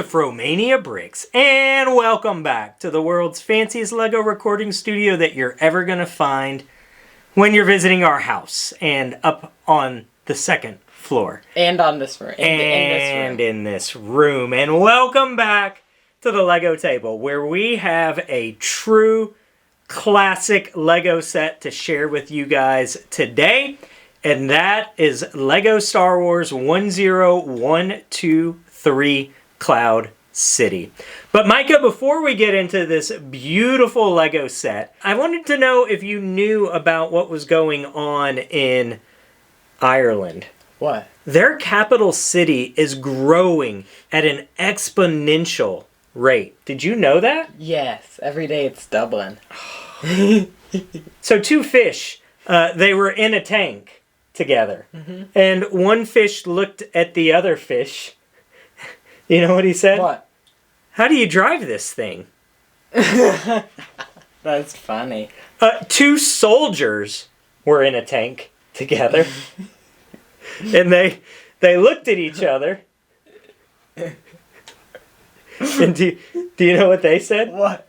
to Fromania Bricks, and welcome back to the world's fanciest LEGO recording studio that you're ever going to find when you're visiting our house, and up on the second floor. And on this room. In this room. And welcome back to the LEGO table, where we have a true classic LEGO set to share with you guys today. And that is LEGO Star Wars 10123 Cloud City. But Micah, before we get into this beautiful LEGO set, I wanted to know if you knew about what was going on in Ireland. What? Their capital city is growing at an exponential rate. Did you know that? Yes, every day it's doubling. So two fish, they were in a tank together. Mm-hmm. And one fish looked at the other fish. You know what he said? What? How do you drive this thing? That's funny. Two soldiers were in a tank together. And they looked at each other. And do you know what they said? What?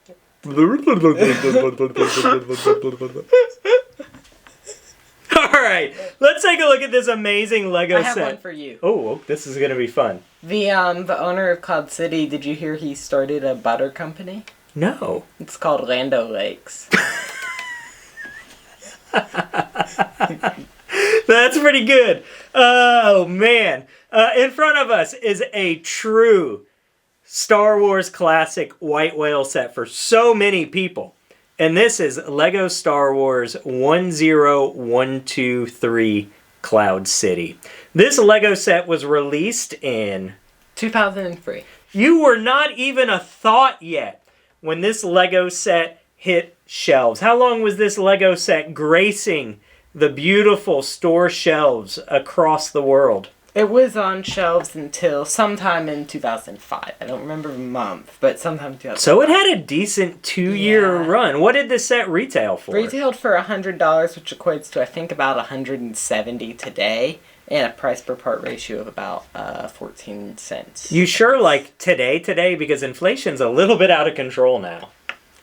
Alright, let's take a look at this amazing LEGO set. I have one for you. Oh, this is going to be fun. The owner of Cloud City, did you hear he started a butter company? No. It's called Lando Lakes. That's pretty good. Oh, man. In front of us is a true Star Wars classic white whale set for so many people. And this is LEGO Star Wars 10123 Cloud City. This LEGO set was released in 2003. You were not even a thought yet when this LEGO set hit shelves. How long was this LEGO set gracing the beautiful store shelves across the world? It was on shelves until sometime in 2005. I don't remember the month, but sometime in 2005. So it had a decent 2-year run. What did this set retail for? Retailed for $100, which equates to, I think, about $170 today, and a price per part ratio of about 14 cents. You sure like today? Because inflation's a little bit out of control now.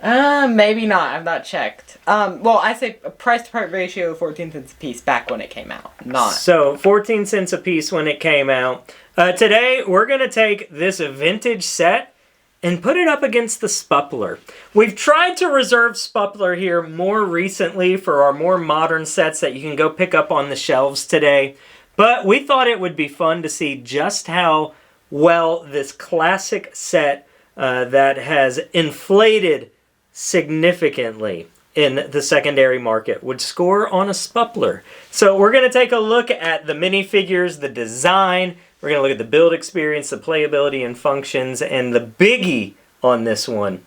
Maybe not. I've not checked. Well, I say a price to part ratio of 14 cents a piece back when it came out. Not. So, 14 cents a piece when it came out. Today, we're going to take this vintage set and put it up against the Spuppler. We've tried to reserve Spuppler here more recently for our more modern sets that you can go pick up on the shelves today. But we thought it would be fun to see just how well this classic set that has inflated significantly in the secondary market would score on a Spuppler. So we're going to take a look at the minifigures, the design, we're going to look at the build experience, the playability and functions, and the biggie on this one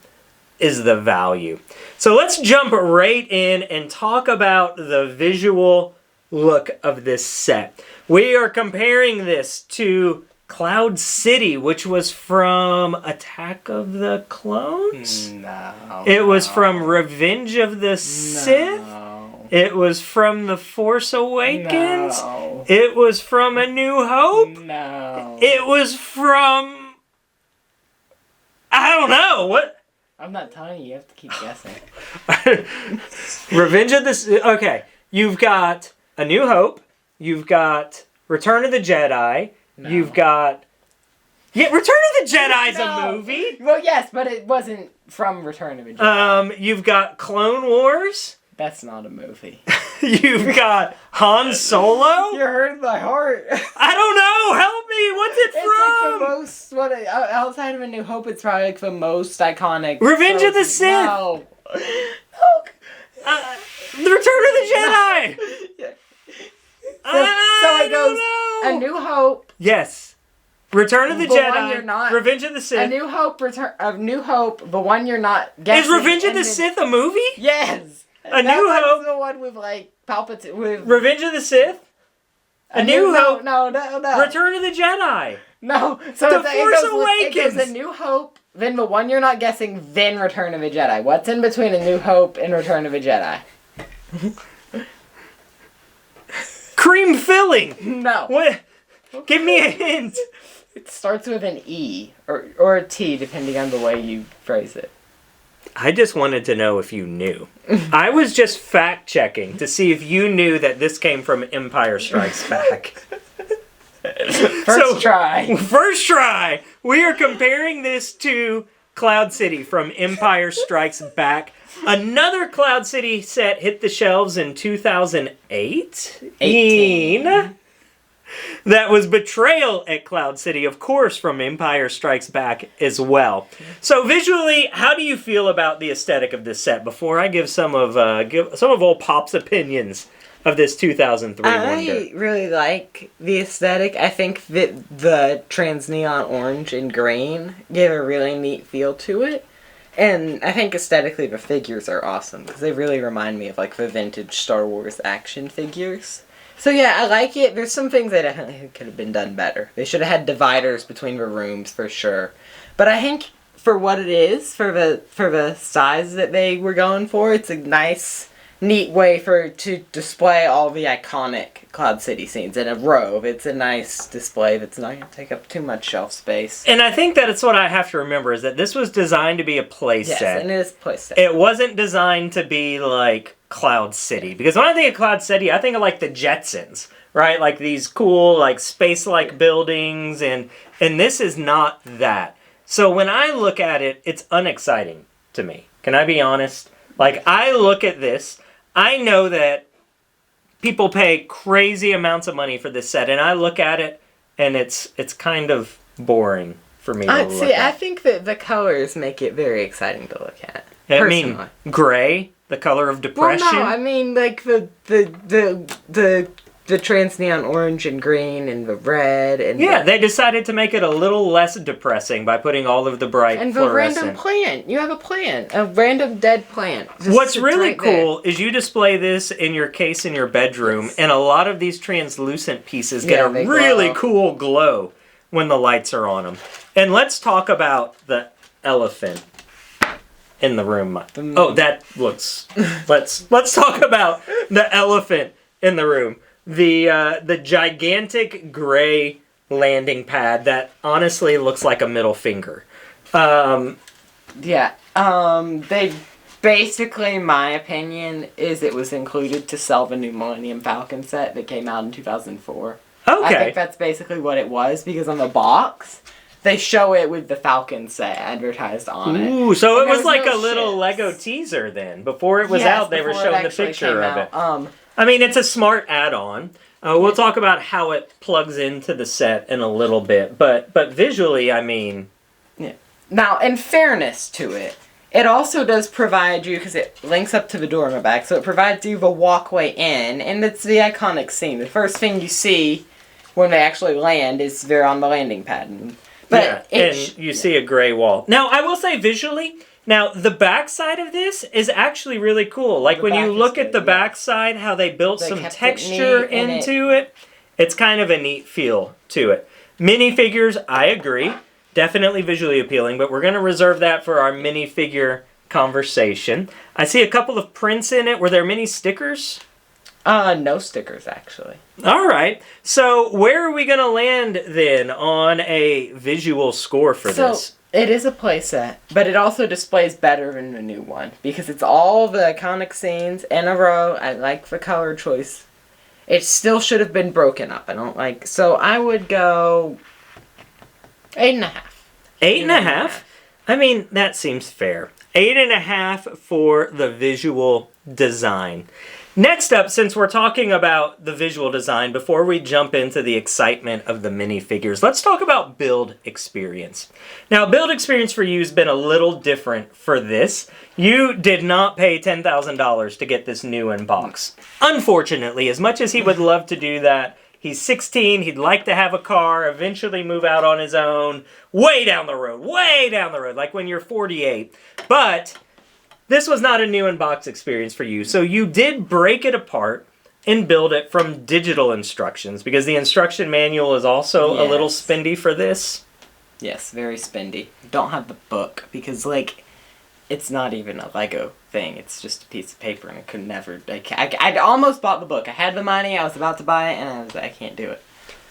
is the value. So let's jump right in and talk about the visual look of this set. We are comparing this to Cloud City, which was from Attack of the Clones? No. It was from Revenge of the Sith? No. It was from The Force Awakens? No. It was from A New Hope? No. It was from... I don't know. What? I'm not telling you. You have to keep guessing. Revenge of the Sith. Okay. You've got A New Hope. You've got Return of the Jedi. No. You've got... Yeah, Return of the Jedi's a movie. Well, yes, but it wasn't from Return of the Jedi. You've got Clone Wars. That's not a movie. You've got Han Solo. You're hurting my heart. I don't know. Help me. What's it It's from? like the most... outside of A New Hope, it's probably like the most iconic... Revenge of the Sith. No. The Return of the Jedi. Yeah. I So it don't goes know. A New Hope. Yes. Return of the The one Jedi. you're not- Revenge of the Sith. A New Hope, New Hope, the one you're not guessing. Is Revenge of the Sith a movie? Yes. A New Hope. The one with like Palpatine. With Revenge of the Sith. A New Hope. No. Return of the Jedi. No. So The it Force goes Awakens. A New Hope, then the one you're not guessing, then Return of a Jedi. What's in between A New Hope and Return of a Jedi? Cream filling. No. What? Give me a hint. It starts with an E or a T, depending on the way you phrase it. I just wanted to know if you knew. I was just fact checking to see if you knew that this came from Empire Strikes Back. First try. First try. We are comparing this to Cloud City from Empire Strikes Back. Another Cloud City set hit the shelves in 2008. 18. That was Betrayal at Cloud City, of course, from Empire Strikes Back as well. So visually, how do you feel about the aesthetic of this set? Before I give some of old Pop's opinions of this 2003 wonder. I really like the aesthetic. I think that the trans neon orange and green give a really neat feel to it. And I think aesthetically the figures are awesome because they really remind me of like the vintage Star Wars action figures. So yeah, I like it. There's some things that I think could have been done better. They should have had dividers between the rooms for sure. But I think for what it is, for the size that they were going for, it's a nice, neat way to display all the iconic Cloud City scenes in a row. It's a nice display that's not going to take up too much shelf space. And I think that it's what I have to remember is that this was designed to be a play set. Yes, and it is a play set. It wasn't designed to be like Cloud City. Because when I think of Cloud City, I think of like the Jetsons, right? Like these cool, like space-like buildings, and this is not that. So when I look at it, it's unexciting to me. Can I be honest? Like, I look at this, I know that people pay crazy amounts of money for this set, and I look at it, and it's kind of boring for me to look at. I think that the colors make it very exciting to look at. I mean, gray, the color of depression. Well, no, I mean like the trans neon orange and green and the red and they decided to make it a little less depressing by putting all of the bright and the fluorescent. random plant. You have a random dead plant. What's really cool is you display this in your case in your bedroom, and a lot of these translucent pieces get a really cool glow when the lights are on them. And let's talk about the elephant in the room. Oh, that looks. Let's talk about the elephant in the room. The gigantic gray landing pad that honestly looks like a middle finger. They basically, my opinion, is it was included to sell the new Millennium Falcon set that came out in 2004. Okay. I think that's basically what it was because on the box they show it with the Falcon set advertised on it. Ooh, so it was like a little Lego teaser then. Before it was out, they were showing the picture of it. I mean, it's a smart add-on. We'll talk about how it plugs into the set in a little bit, but visually, I mean... Yeah. Now, in fairness to it, it also does provide you, because it links up to the door in the back, so it provides you the walkway in, and it's the iconic scene. The first thing you see when they actually land is they're on the landing pad. But and you see a gray wall. Now, I will say visually... Now, the backside of this is actually really cool. Like, when you look at the backside, how they built some texture into it, it's kind of a neat feel to it. Minifigures, I agree. Definitely visually appealing, but we're going to reserve that for our minifigure conversation. I see a couple of prints in it. Were there many stickers? No stickers, actually. All right. So, where are we going to land, then, on a visual score for this? It is a playset, but it also displays better than the new one because it's all the iconic scenes in a row. I like the color choice. It still should have been broken up. So I would go 8.5. 8.5? I mean, that seems fair. 8.5 for the visual design. Next up, since we're talking about the visual design, before we jump into the excitement of the minifigures, let's talk about build experience. Now, build experience for you has been a little different for this. You did not pay $10,000 to get this new in box. Unfortunately, as much as he would love to do that, he's 16, he'd like to have a car, eventually move out on his own, way down the road, like when you're 48. But... this was not a new in-box experience for you, so you did break it apart and build it from digital instructions, because the instruction manual is also a little spendy for this. Yes, very spendy. Don't have the book, because, it's not even a Lego thing. It's just a piece of paper, and I could never... I almost bought the book. I had the money, I was about to buy it, and I can't do it.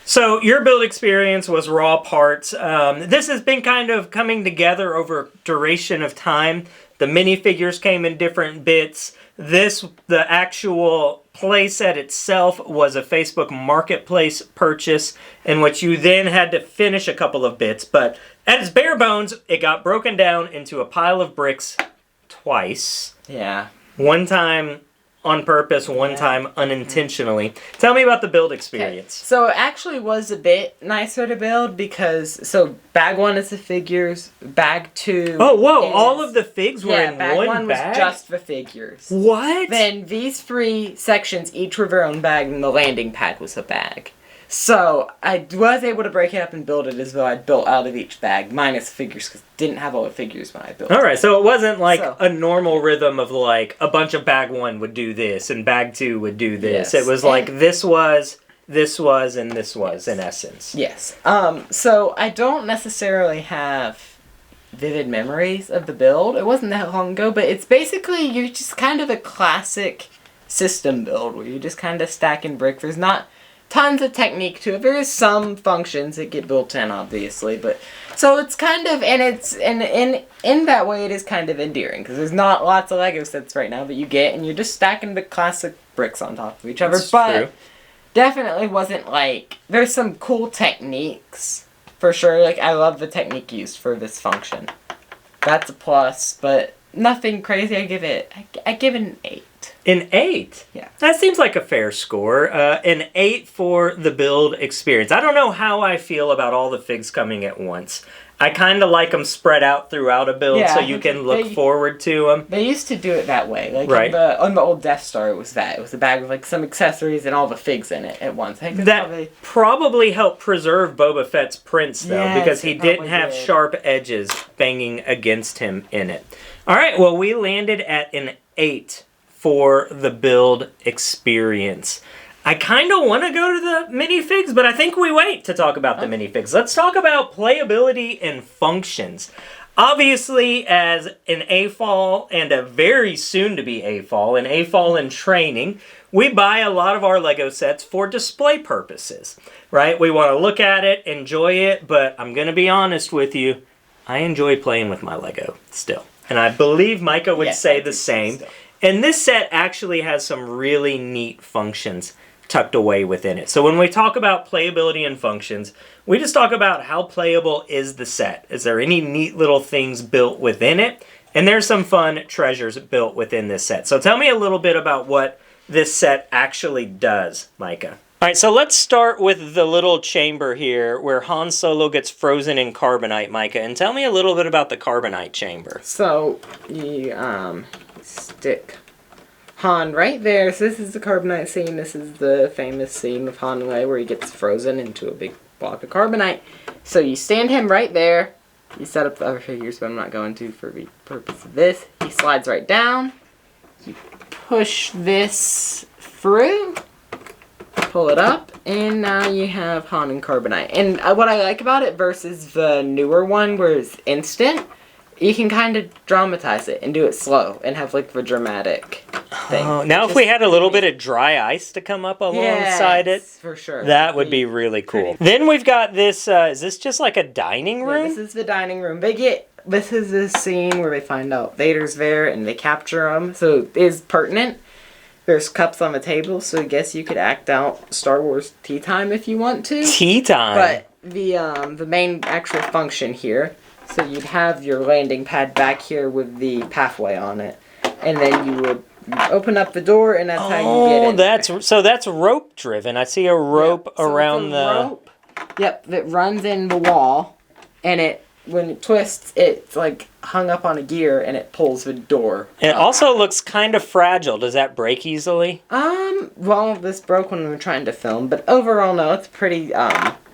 So your build experience was raw parts. This has been kind of coming together over duration of time. The minifigures came in different bits. The actual playset itself was a Facebook Marketplace purchase in which you then had to finish a couple of bits. But at its bare bones, it got broken down into a pile of bricks twice. Yeah. One time on purpose, one time unintentionally. Tell me about the build experience. Okay. So it actually was a bit nicer to build because, so bag 1 is the figures, bag 2 Oh, whoa, is, all of the figs were in bag one 1 bag? was just the figures. What? Then these 3 sections each were their own bag, and the landing pad was a bag. So I was able to break it up and build it as though I'd built out of each bag, minus figures, because I didn't have all the figures when I built it. All right, so it wasn't like a normal rhythm of like a bunch of bag 1 would do this and bag 2 would do this. Yes. It was like this was, and this was, in essence. Yes. So I don't necessarily have vivid memories of the build. It wasn't that long ago, but it's basically, you're just kind of a classic system build where you're just kind of stacking brick. There's not tons of technique to it. There is some functions that get built in, obviously, but so it's kind of, and it's in that way it is kind of endearing because there's not lots of Lego sets right now that you get, and you're just stacking the classic bricks on top of each other. But true. Definitely wasn't like, there's some cool techniques for sure. Like I love the technique used for this function. That's a plus, but nothing crazy. I give it an 8. An 8? Yeah. That seems like a fair score. An 8 for the build experience. I don't know how I feel about all the figs coming at once. I kind of like them spread out throughout a build so you can look forward to them. They used to do it that way. Like on the old Death Star, it was that. It was a bag with like some accessories and all the figs in it at once. I think that probably helped preserve Boba Fett's prints, though, because he didn't have sharp edges banging against him in it. All right, well, we landed at an 8 for the build experience. I kind of want to go to the minifigs, but I think we wait to talk about the minifigs. Let's talk about playability and functions. Obviously, as an AFOL and a very soon-to-be AFOL, an AFOL in training, we buy a lot of our Lego sets for display purposes, right? We want to look at it, enjoy it, but I'm going to be honest with you, I enjoy playing with my Lego still. And I believe Micah would say the same. And this set actually has some really neat functions tucked away within it. So when we talk about playability and functions, we just talk about how playable is the set. Is there any neat little things built within it? And there's some fun treasures built within this set. So tell me a little bit about what this set actually does, Micah. All right, so let's start with the little chamber here where Han Solo gets frozen in carbonite, Micah. And tell me a little bit about the carbonite chamber. So you stick Han right there. So this is the carbonite scene. This is the famous scene of Han Leia where he gets frozen into a big block of carbonite. So you stand him right there. You set up the other figures, but I'm not going to for the purpose of this. He slides right down. You push this through. Pull it up, and now you have Han and carbonite. And what I like about it versus the newer one where it's instant, you can kind of dramatize it and do it slow and have like the dramatic thing. Oh, now if we had a little bit of dry ice to come up alongside it, for sure, that would be really cool. Then we've got this, is this just like a dining room? Yeah, this is the dining room. This is the scene where they find out Vader's there and they capture him, so it is pertinent. There's cups on the table, so I guess you could act out Star Wars tea time if you want to. Tea time? But the main actual function here, so you'd have your landing pad back here with the pathway on it. And then you would open up the door, and that's how you get in. So that's rope driven. I see a rope around the... rope, that runs in the wall, and when it twists, it's like hung up on a gear, and it pulls the door. It also looks kind of fragile. Does that break easily? Well, this broke when we were trying to film, but overall, no, it's a pretty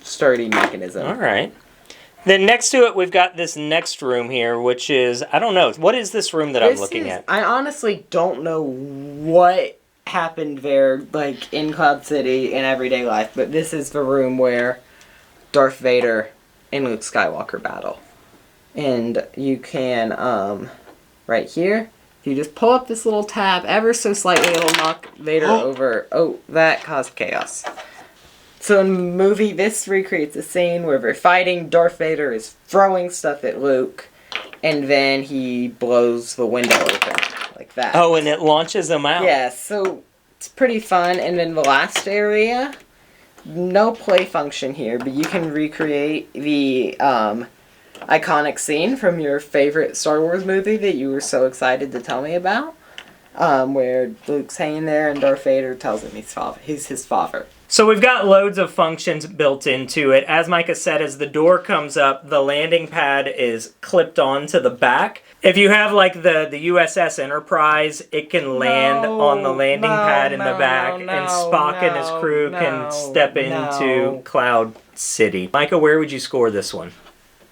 sturdy mechanism. All right. Then next to it, we've got this next room here, which is, I don't know, what is this room that I'm looking at? I honestly don't know what happened there, like, in Cloud City in everyday life, but this is the room where Darth Vader and Luke Skywalker battle. And you can, right here, if you just pull up this little tab ever so slightly, it'll knock Vader over. Oh, that caused chaos. So in the movie, this recreates a scene where they're fighting. Darth Vader is throwing stuff at Luke, and then he blows the window open like that. Oh, and it launches them out. Yeah, so it's pretty fun. And then the last area, no play function here, but you can recreate the iconic scene from your favorite Star Wars movie that you were so excited to tell me about, where Luke's hanging there and Darth Vader tells him he's his father. So we've got loads of functions built into it. As Micah said, as the door comes up, the landing pad is clipped onto the back. If you have like the USS Enterprise, it can land on the landing pad in the back, and Spock and his crew can step into Cloud City. Micah, where would you score this one?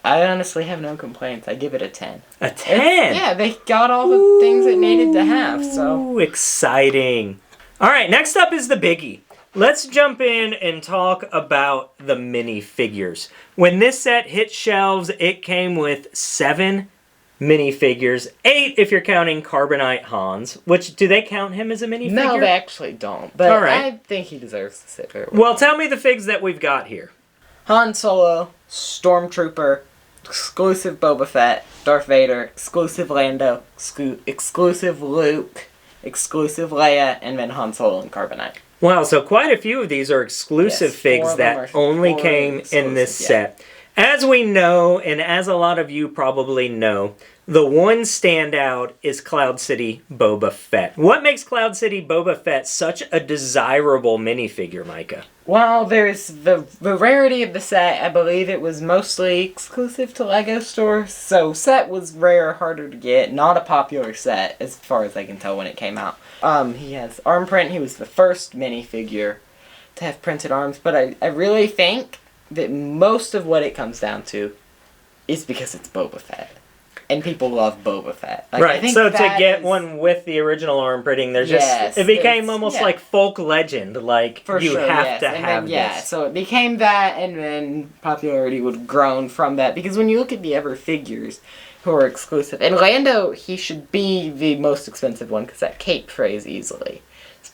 I honestly have no complaints. I give it a 10. A 10? Yeah, they got all the things it needed to have, so. Ooh, exciting. All right, next up is the biggie. Let's jump in and talk about the minifigures. When this set hit shelves, it came with 7 minifigures. 8 if you're counting Carbonite Hans, which, do they count him as a minifigure? No, they actually don't, but all right. I think he deserves to sit very well. Well, tell me the figs that we've got here. Han Solo, Stormtrooper, exclusive Boba Fett, Darth Vader, exclusive Lando, exclusive Luke, exclusive Leia, and then Han Solo and Carbonite. Wow, so quite a few of these are exclusive figs that only came in this set. As we know, and as a lot of you probably know, the one standout is Cloud City Boba Fett. What makes Cloud City Boba Fett such a desirable minifigure, Micah? Well, there's the rarity of the set. I believe it was mostly exclusive to LEGO stores, so set was rare, harder to get. Not a popular set, as far as I can tell when it came out. He has arm print. He was the first minifigure to have printed arms, but I really think that most of what it comes down to is because it's Boba Fett. And people love Boba Fett. Like, right, so to get one with the original arm printing, there's just, it became almost like folk legend, like you have to have this. Yeah, so it became that, and then popularity would have grown from that, because when you look at the other figures who are exclusive, and Lando, he should be the most expensive one, because that cape frays easily.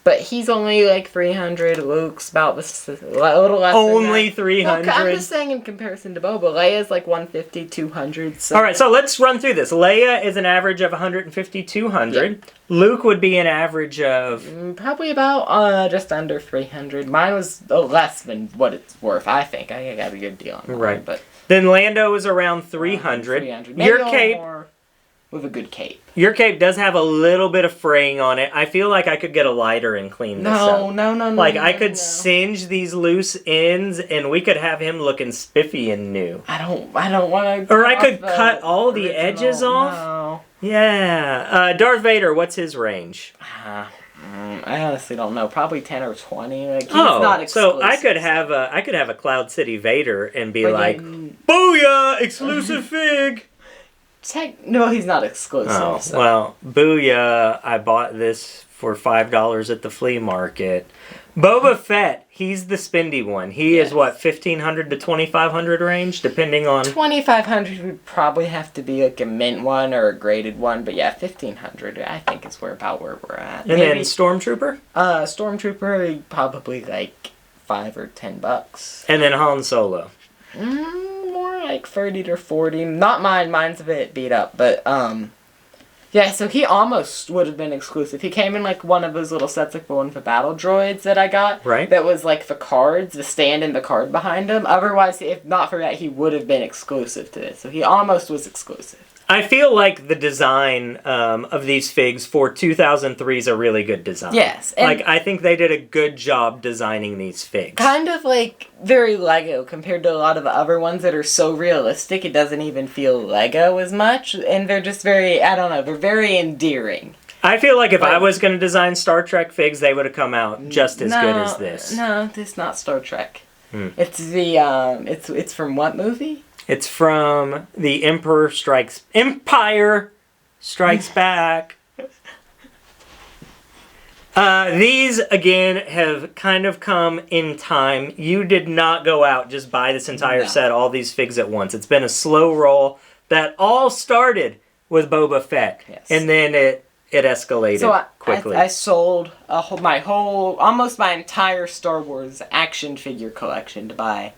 But he's only like 300. Luke's about a little less only than that. 300? Well, I'm just saying in comparison to Boba. Leia's like 150, 200. So. Alright, so let's run through this. Leia is an average of 150, 200. Yep. Luke would be an average of... probably about just under 300. Mine was less than what it's worth, I think. I got a good deal on mine. Right. But then Lando is around 300. 300. Maybe your cape... more with a good cape. Your cape does have a little bit of fraying on it. I feel like I could get a lighter and clean this up. No. Like, I could singe these loose ends, and we could have him looking spiffy and new. I don't want to... Or I could cut all the edges off. No. Yeah. Darth Vader, what's his range? I honestly don't know. Probably 10 or 20. Like, he's not exclusive. So I could have a Cloud City Vader and be like, booyah, exclusive fig. No, he's not exclusive. Oh, so. Well, booyah, I bought this for $5 at the flea market. Boba Fett, he's the spendy one. He is, what, 1,500 to 2,500 range, depending on... 2,500 would probably have to be like a mint one or a graded one, but yeah, 1,500 I think is about where we're at. And then Stormtrooper? Stormtrooper, probably like $5 or $10. And then Han Solo? More like 30 to 40. Not mine. Mine's a bit beat up, but yeah. So he almost would have been exclusive. He came in like one of those little sets, like the one for battle droids that I got. Right. That was like the cards, the stand and the card behind him. Otherwise, if not for that, he would have been exclusive to this. So he almost was exclusive. I feel like the design of these figs for 2003 is a really good design. Yes. Like, I think they did a good job designing these figs. Kind of like very Lego compared to a lot of the other ones that are so realistic it doesn't even feel Lego as much. And they're just very, I don't know, they're very endearing. I feel like if I was going to design Star Trek figs, they would have come out just as good as this. No, it's not Star Trek. It's the, it's from what movie? It's from The Empire Strikes Back. These, again, have kind of come in time. You did not go out, just buy this entire set, all these figs at once. It's been a slow roll that all started with Boba Fett. Yes. And then it escalated So quickly. I sold almost my entire Star Wars action figure collection to buy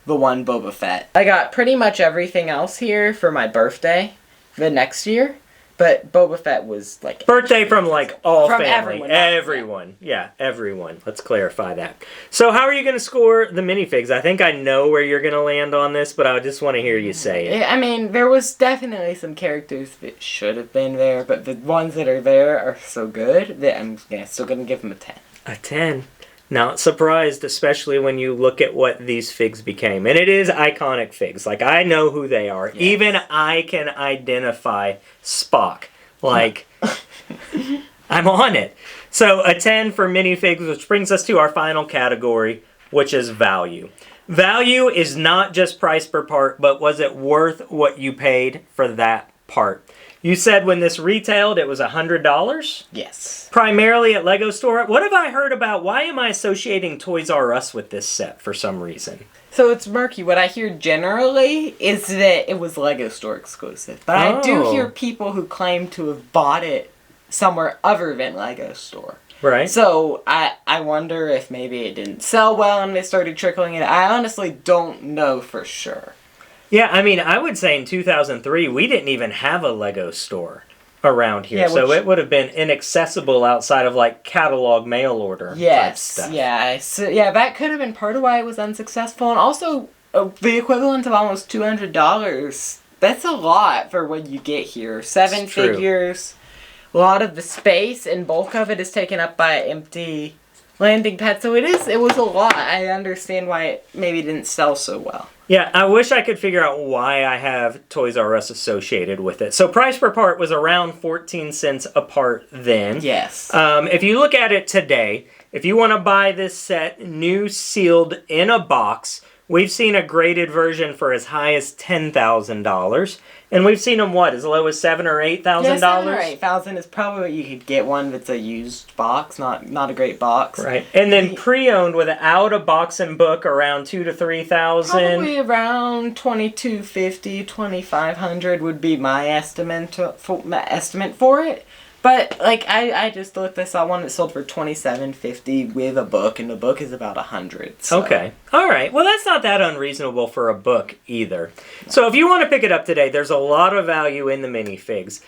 the one Boba Fett. I got pretty much everything else here for my birthday the next year, but Boba Fett was like... Birthday from like all From family. everyone. Everyone. Yeah, everyone. Let's clarify that. So how are you going to score the minifigs? I think I know where you're going to land on this, but I just want to hear you say it. I mean, there was definitely some characters that should have been there, but the ones that are there are so good that I'm still going to give them a 10. A 10. Not surprised, especially when you look at what these figs became. And it is iconic figs. Like, I know who they are. Yes. Even I can identify Spock. Like, I'm on it. So, a 10 for minifigs, which brings us to our final category, which is value. Value is not just price per part, but was it worth what you paid for that part? You said when this retailed, it was $100? Yes. Primarily at Lego Store. What have I heard about? Why am I associating Toys R Us with this set for some reason? So it's murky. What I hear generally is that it was Lego Store exclusive. But I do hear people who claim to have bought it somewhere other than Lego Store. Right. So I wonder if maybe it didn't sell well and they started trickling it. I honestly don't know for sure. Yeah, I mean, I would say in 2003, we didn't even have a Lego Store around here. Yeah, so it would have been inaccessible outside of, like, catalog mail order type stuff. Yeah. So, yeah, that could have been part of why it was unsuccessful. And also, the equivalent of almost $200. That's a lot for what you get here. 7 figures. A lot of the space and bulk of it is taken up by empty landing pad. So it was a lot. I understand why it maybe didn't sell so well. Yeah, I wish I could figure out why I have Toys R Us associated with it. So price per part was around 14 cents a part then. Yes. If you look at it today, if you want to buy this set new sealed in a box, we've seen a graded version for as high as $10,000. And we've seen them, as low as $7,000 or $8,000? Yeah, $7,000 or $8,000 is probably what you could get one that's a used box, not a great box. Right. And then pre-owned without a box and book around $2,000 to $3,000. Probably around $2,250, $2,500 would be my estimate for it. But, like, I just looked, I saw one that sold for $2,750 with a book, and the book is about $100. So. Okay. All right. Well, that's not that unreasonable for a book either. So if you want to pick it up today, there's a lot of value in the minifigs.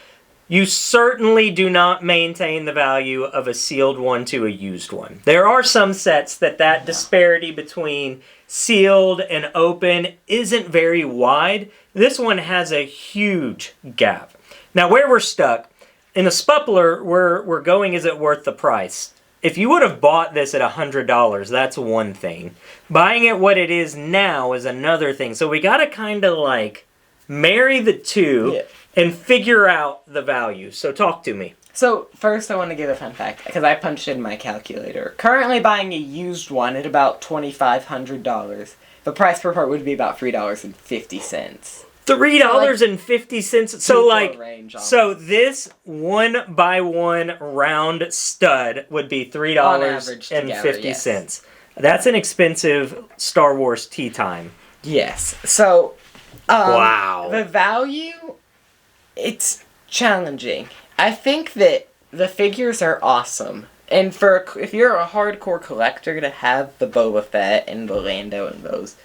You certainly do not maintain the value of a sealed one to a used one. There are some sets that disparity between sealed and open isn't very wide. This one has a huge gap. Now, where we're stuck, in a Spuppler, we're going, is it worth the price? If you would have bought this at $100, that's one thing. Buying it what it is now is another thing. So we got to kind of like marry the two and figure out the value. So talk to me. So first I want to give a fun fact, because I punched in my calculator. Currently buying a used one at about $2,500. The price per part would be about $3.50. $3.50. So this 1x1 round stud would be $3.50. That's an expensive Star Wars tea time. Yes. So, wow. The value, it's challenging. I think that the figures are awesome. And if you're a hardcore collector, to have the Boba Fett and the Lando and those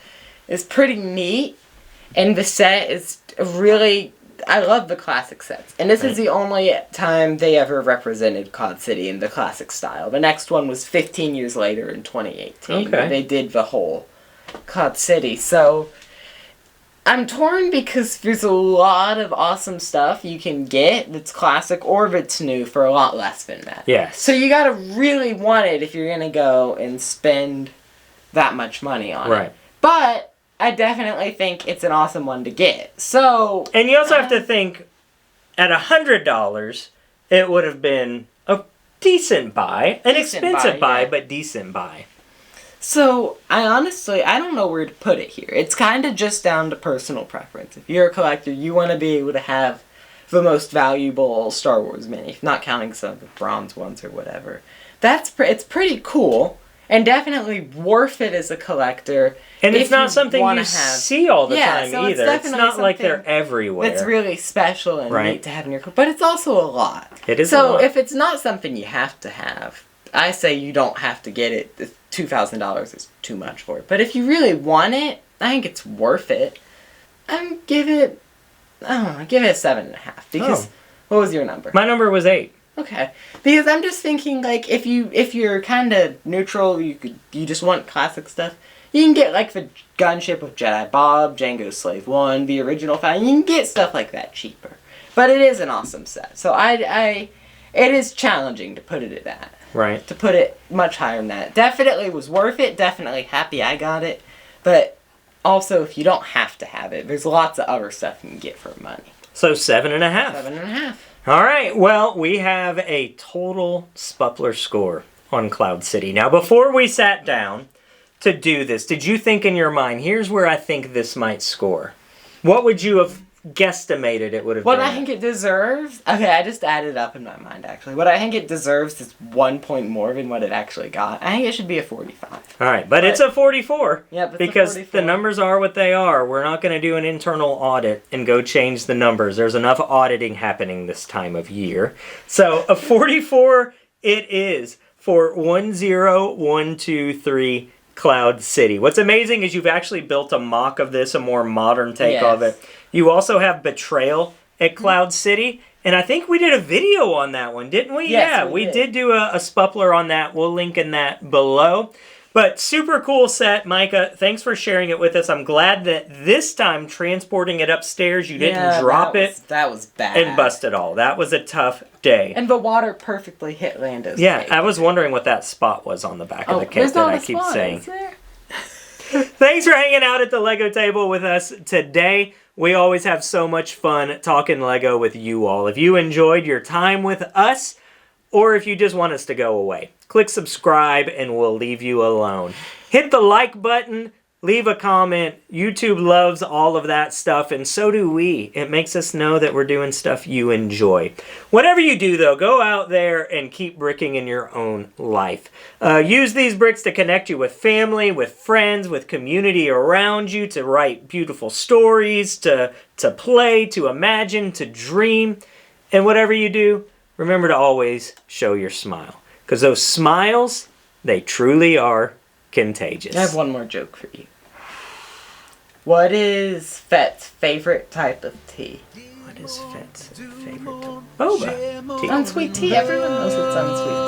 is pretty neat. And the set is really... I love the classic sets. And this is the only time they ever represented Cloud City in the classic style. The next one was 15 years later in 2018. Okay. They did the whole Cloud City. So I'm torn because there's a lot of awesome stuff you can get that's classic or that's new for a lot less than that. Yes. So you gotta really want it if you're gonna go and spend that much money on it. But I definitely think it's an awesome one to get. So, and you also have to think, at $100, it would have been a decent buy, an expensive buy, but decent buy. So, I don't know where to put it here. It's kind of just down to personal preference. If you're a collector, you want to be able to have the most valuable Star Wars mini, not counting some of the bronze ones or whatever. It's pretty cool. And definitely worth it as a collector. And it's if not you something you wanna see all the time so either. It's not like they're something everywhere. It's really special and Right. neat to have in your collection. But it's also a lot. It is a So lot. if it's not something you have to have, I say you don't have to get it. $2,000 is too much for it. But if you really want it, I think it's worth it. Give it a 7.5. Because what was your number? My number was 8. Okay, because I'm just thinking, like, if you're kind of neutral, you just want classic stuff. You can get like the Gunship of Jedi Bob, Jango's Slave 1, the original Falcon. You can get stuff like that cheaper, but it is an awesome set. So it is challenging to put it at that. Right. To put it much higher than that. Definitely was worth it. Definitely happy I got it, but also if you don't have to have it, there's lots of other stuff you can get for money. So 7.5. 7.5. All right, well, we have a total Spuppler score on Cloud City. Now, before we sat down to do this, did you think in your mind, here's where I think this might score? What would you have guesstimated it would have been? What I think it deserves... Okay, I just added up in my mind, actually. What I think it deserves is 1 point more than what it actually got. I think it should be a 45. All right, but it's a 44. Yeah, but because the numbers are what they are. We're not going to do an internal audit and go change the numbers. There's enough auditing happening this time of year. So a 44 it is for 10123 Cloud City. What's amazing is you've actually built a mock of this, a more modern take of it. You also have Betrayal at Cloud City, and I think we did a video on that one, didn't we? Yes, yeah, we did do a Spuppler on that. We'll link in that below. But super cool set, Micah. Thanks for sharing it with us. I'm glad that this time transporting it upstairs, you didn't drop it. That was bad. And bust it all. That was a tough day. And the water perfectly hit Lando's Yeah, cake. I was wondering what that spot was on the back of the cake that I keep saying. Is there? Thanks for hanging out at the Lego table with us today. We always have so much fun talking Lego with you all. If you enjoyed your time with us, or if you just want us to go away, click subscribe and we'll leave you alone. Hit the like button, leave a comment. YouTube loves all of that stuff, and so do we. It makes us know that we're doing stuff you enjoy. Whatever you do, though, go out there and keep bricking in your own life. Use these bricks to connect you with family, with friends, with community around you, to write beautiful stories, to play, to imagine, to dream. And whatever you do, remember to always show your smile. Because those smiles, they truly are contagious. I have one more joke for you. What is Fett's favorite type of tea? What is Fett's favorite type? Boba tea. Unsweet tea. Everyone knows it's unsweet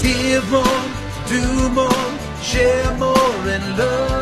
tea. Give more, do more, share more, and love.